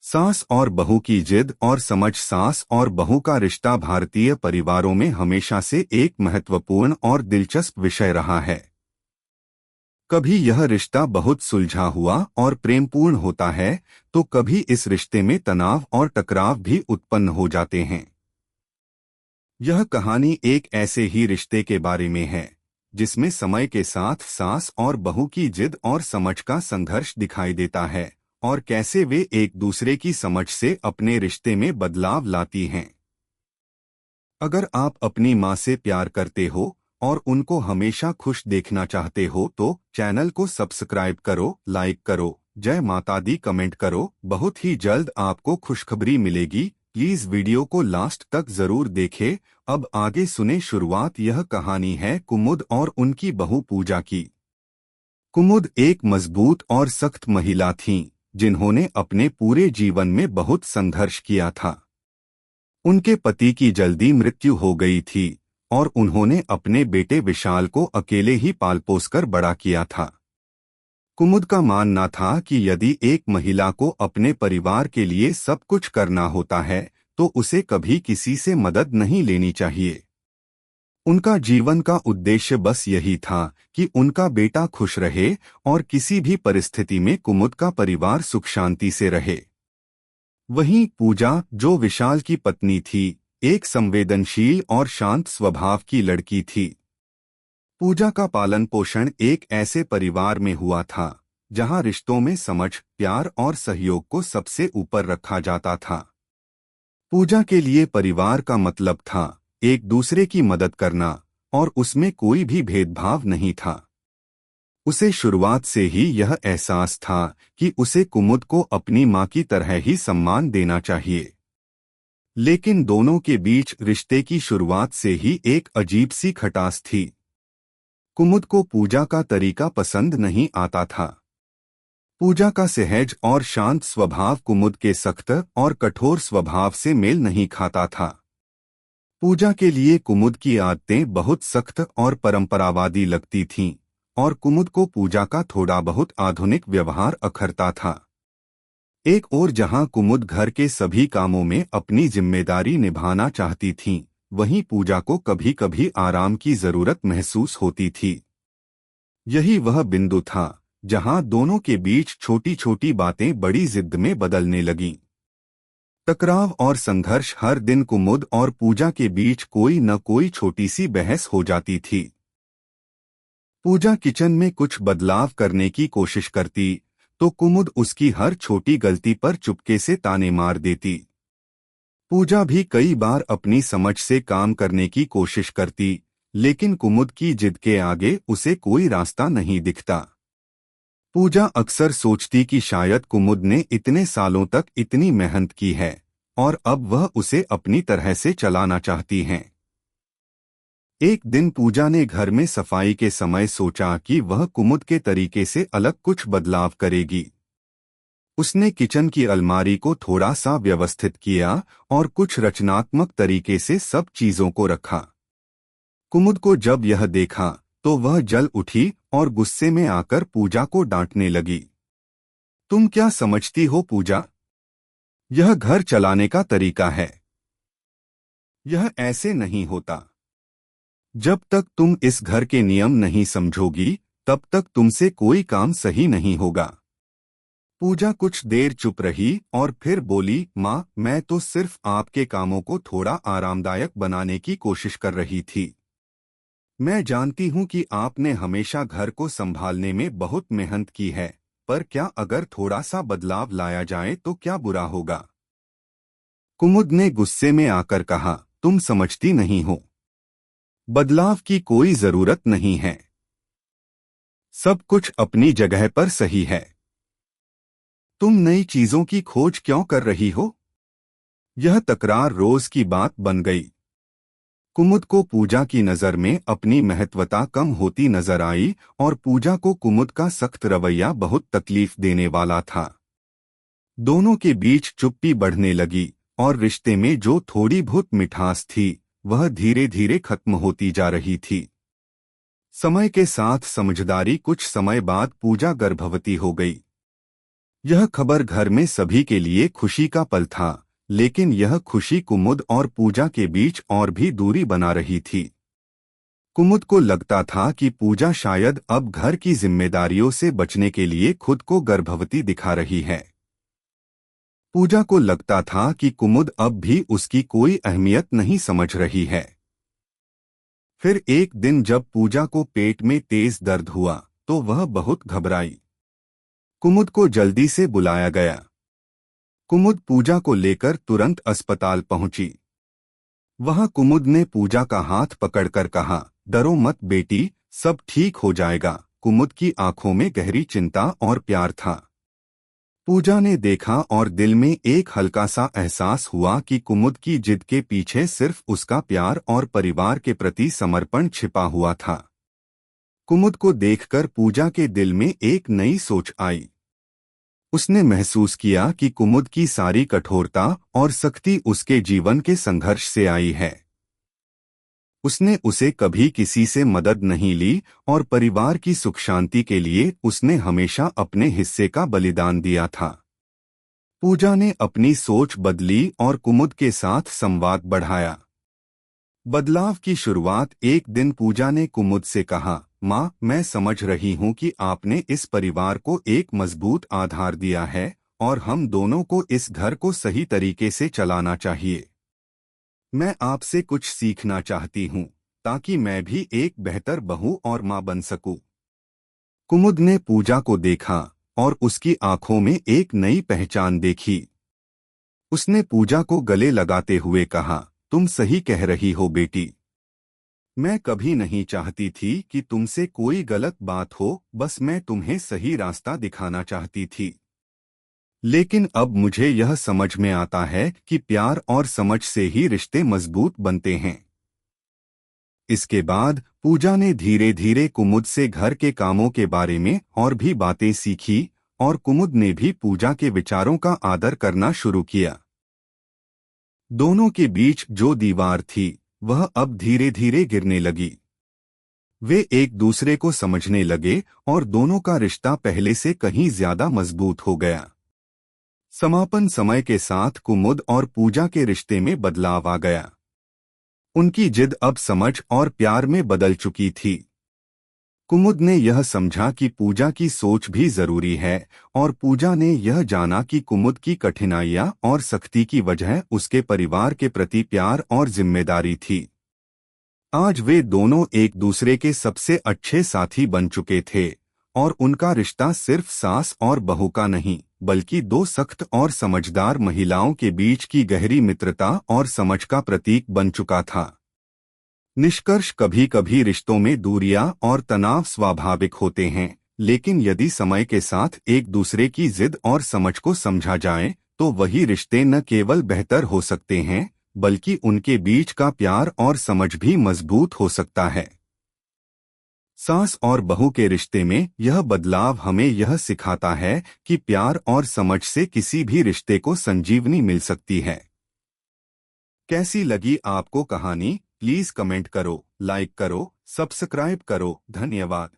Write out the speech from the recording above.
सास और बहू की जिद और समझ। सास और बहू का रिश्ता भारतीय परिवारों में हमेशा से एक महत्वपूर्ण और दिलचस्प विषय रहा है। कभी यह रिश्ता बहुत सुलझा हुआ और प्रेमपूर्ण होता है, तो कभी इस रिश्ते में तनाव और टकराव भी उत्पन्न हो जाते हैं। यह कहानी एक ऐसे ही रिश्ते के बारे में है, जिसमें समय के साथ सास और बहू की जिद और समझ का संघर्ष दिखाई देता है, और कैसे वे एक दूसरे की समझ से अपने रिश्ते में बदलाव लाती हैं। अगर आप अपनी माँ से प्यार करते हो और उनको हमेशा खुश देखना चाहते हो तो चैनल को सब्सक्राइब करो, लाइक करो, जय माता दी कमेंट करो। बहुत ही जल्द आपको खुशखबरी मिलेगी। प्लीज वीडियो को लास्ट तक जरूर देखें। अब आगे सुने शुरुआत। यह कहानी है कुमुद और उनकी बहू पूजा की। कुमुद एक मजबूत और सख्त महिला थीं, जिन्होंने अपने पूरे जीवन में बहुत संघर्ष किया था। उनके पति की जल्दी मृत्यु हो गई थी और उन्होंने अपने बेटे विशाल को अकेले ही पाल पोस कर बड़ा किया था। कुमुद का मानना था कि यदि एक महिला को अपने परिवार के लिए सब कुछ करना होता है तो उसे कभी किसी से मदद नहीं लेनी चाहिए। उनका जीवन का उद्देश्य बस यही था कि उनका बेटा खुश रहे और किसी भी परिस्थिति में कुमुद का परिवार सुख शांति से रहे। वहीं पूजा, जो विशाल की पत्नी थी, एक संवेदनशील और शांत स्वभाव की लड़की थी। पूजा का पालन पोषण एक ऐसे परिवार में हुआ था जहां रिश्तों में समझ, प्यार और सहयोग को सबसे ऊपर रखा जाता था। पूजा के लिए परिवार का मतलब था एक दूसरे की मदद करना, और उसमें कोई भी भेदभाव नहीं था। उसे शुरुआत से ही यह एहसास था कि उसे कुमुद को अपनी माँ की तरह ही सम्मान देना चाहिए। लेकिन दोनों के बीच रिश्ते की शुरुआत से ही एक अजीब सी खटास थी। कुमुद को पूजा का तरीका पसंद नहीं आता था। पूजा का सहज और शांत स्वभाव कुमुद के सख्त और कठोर स्वभाव से मेल नहीं खाता था। पूजा के लिए कुमुद की आदतें बहुत सख्त और परंपरावादी लगती थीं, और कुमुद को पूजा का थोड़ा बहुत आधुनिक व्यवहार अखरता था। एक ओर जहां कुमुद घर के सभी कामों में अपनी जिम्मेदारी निभाना चाहती थीं, वहीं पूजा को कभी कभी आराम की जरूरत महसूस होती थी। यही वह बिंदु था जहां दोनों के बीच छोटी छोटी बातें बड़ी जिद में बदलने लगीं। टकराव और संघर्ष हर दिन कुमुद और पूजा के बीच कोई न कोई छोटी सी बहस हो जाती थी। पूजा किचन में कुछ बदलाव करने की कोशिश करती तो कुमुद उसकी हर छोटी गलती पर चुपके से ताने मार देती। पूजा भी कई बार अपनी समझ से काम करने की कोशिश करती, लेकिन कुमुद की जिद के आगे उसे कोई रास्ता नहीं दिखता। पूजा अक्सर सोचती कि शायद कुमुद ने इतने सालों तक इतनी मेहनत की है और अब वह उसे अपनी तरह से चलाना चाहती हैं। एक दिन पूजा ने घर में सफाई के समय सोचा कि वह कुमुद के तरीके से अलग कुछ बदलाव करेगी। उसने किचन की अलमारी को थोड़ा सा व्यवस्थित किया और कुछ रचनात्मक तरीके से सब चीजों को रखा। कुमुद को जब यह देखा तो वह जल उठी और गुस्से में आकर पूजा को डांटने लगी। तुम क्या समझती हो पूजा? यह घर चलाने का तरीका है। यह ऐसे नहीं होता। जब तक तुम इस घर के नियम नहीं समझोगी, तब तक तुमसे कोई काम सही नहीं होगा। पूजा कुछ देर चुप रही और फिर बोली, माँ, मैं तो सिर्फ आपके कामों को थोड़ा आरामदायक बनाने की कोशिश कर रही थी। मैं जानती हूँ कि आपने हमेशा घर को संभालने में बहुत मेहनत की है, पर क्या अगर थोड़ा सा बदलाव लाया जाए तो क्या बुरा होगा? कुमुद ने गुस्से में आकर कहा, तुम समझती नहीं हो। बदलाव की कोई जरूरत नहीं है। सब कुछ अपनी जगह पर सही है। तुम नई चीजों की खोज क्यों कर रही हो? यह तकरार रोज की बात बन गई। कुमुद को पूजा की नजर में अपनी महत्वता कम होती नजर आई और पूजा को कुमुद का सख्त रवैया बहुत तकलीफ देने वाला था। दोनों के बीच चुप्पी बढ़ने लगी और रिश्ते में जो थोड़ी बहुत मिठास थी वह धीरे धीरे खत्म होती जा रही थी। समय के साथ समझदारी, कुछ समय बाद पूजा गर्भवती हो गई। यह खबर घर में सभी के लिए खुशी का पल था, लेकिन यह खुशी कुमुद और पूजा के बीच और भी दूरी बना रही थी। कुमुद को लगता था कि पूजा शायद अब घर की जिम्मेदारियों से बचने के लिए खुद को गर्भवती दिखा रही है। पूजा को लगता था कि कुमुद अब भी उसकी कोई अहमियत नहीं समझ रही है। फिर एक दिन जब पूजा को पेट में तेज दर्द हुआ तो वह बहुत घबराई। कुमुद को जल्दी से बुलाया गया। कुमुद पूजा को लेकर तुरंत अस्पताल पहुंची। वहां कुमुद ने पूजा का हाथ पकड़कर कहा, डरो मत बेटी, सब ठीक हो जाएगा। कुमुद की आंखों में गहरी चिंता और प्यार था। पूजा ने देखा और दिल में एक हल्का सा एहसास हुआ कि कुमुद की जिद के पीछे सिर्फ उसका प्यार और परिवार के प्रति समर्पण छिपा हुआ था। कुमुद को देखकर पूजा के दिल में एक नई सोच आई। उसने महसूस किया कि कुमुद की सारी कठोरता और सख्ती उसके जीवन के संघर्ष से आई है। उसने उसे कभी किसी से मदद नहीं ली और परिवार की सुख शांति के लिए उसने हमेशा अपने हिस्से का बलिदान दिया था। पूजा ने अपनी सोच बदली और कुमुद के साथ संवाद बढ़ाया। बदलाव की शुरुआत एक दिन पूजा ने कुमुद से कहा, माँ, मैं समझ रही हूँ कि आपने इस परिवार को एक मजबूत आधार दिया है और हम दोनों को इस घर को सही तरीके से चलाना चाहिए। मैं आपसे कुछ सीखना चाहती हूँ ताकि मैं भी एक बेहतर बहू और माँ बन सकूं। कुमुद ने पूजा को देखा और उसकी आंखों में एक नई पहचान देखी। उसने पूजा को गले लगाते हुए कहा, तुम सही कह रही हो बेटी। मैं कभी नहीं चाहती थी कि तुमसे कोई गलत बात हो, बस मैं तुम्हें सही रास्ता दिखाना चाहती थी। लेकिन अब मुझे यह समझ में आता है कि प्यार और समझ से ही रिश्ते मजबूत बनते हैं। इसके बाद पूजा ने धीरे धीरे कुमुद से घर के कामों के बारे में और भी बातें सीखी और कुमुद ने भी पूजा के विचारों का आदर करना शुरू किया। दोनों के बीच जो दीवार थी वह अब धीरे धीरे गिरने लगी। वे एक दूसरे को समझने लगे और दोनों का रिश्ता पहले से कहीं ज्यादा मजबूत हो गया। समापन समय के साथ कुमुद और पूजा के रिश्ते में बदलाव आ गया। उनकी जिद अब समझ और प्यार में बदल चुकी थी। कुमुद ने यह समझा कि पूजा की सोच भी जरूरी है और पूजा ने यह जाना कि कुमुद की कठिनाइयां और सख्ती की वजह उसके परिवार के प्रति प्यार और जिम्मेदारी थी। आज वे दोनों एक दूसरे के सबसे अच्छे साथी बन चुके थे और उनका रिश्ता सिर्फ सास और बहू का नहीं बल्कि दो सख्त और समझदार महिलाओं के बीच की गहरी मित्रता और समझ का प्रतीक बन चुका था। निष्कर्ष, कभी कभी रिश्तों में दूरियां और तनाव स्वाभाविक होते हैं, लेकिन यदि समय के साथ एक दूसरे की जिद और समझ को समझा जाए तो वही रिश्ते न केवल बेहतर हो सकते हैं बल्कि उनके बीच का प्यार और समझ भी मजबूत हो सकता है। सास और बहू के रिश्ते में यह बदलाव हमें यह सिखाता है कि प्यार और समझ से किसी भी रिश्ते को संजीवनी मिल सकती है। कैसी लगी आपको कहानी? प्लीज कमेंट करो, लाइक करो, सब्सक्राइब करो। धन्यवाद।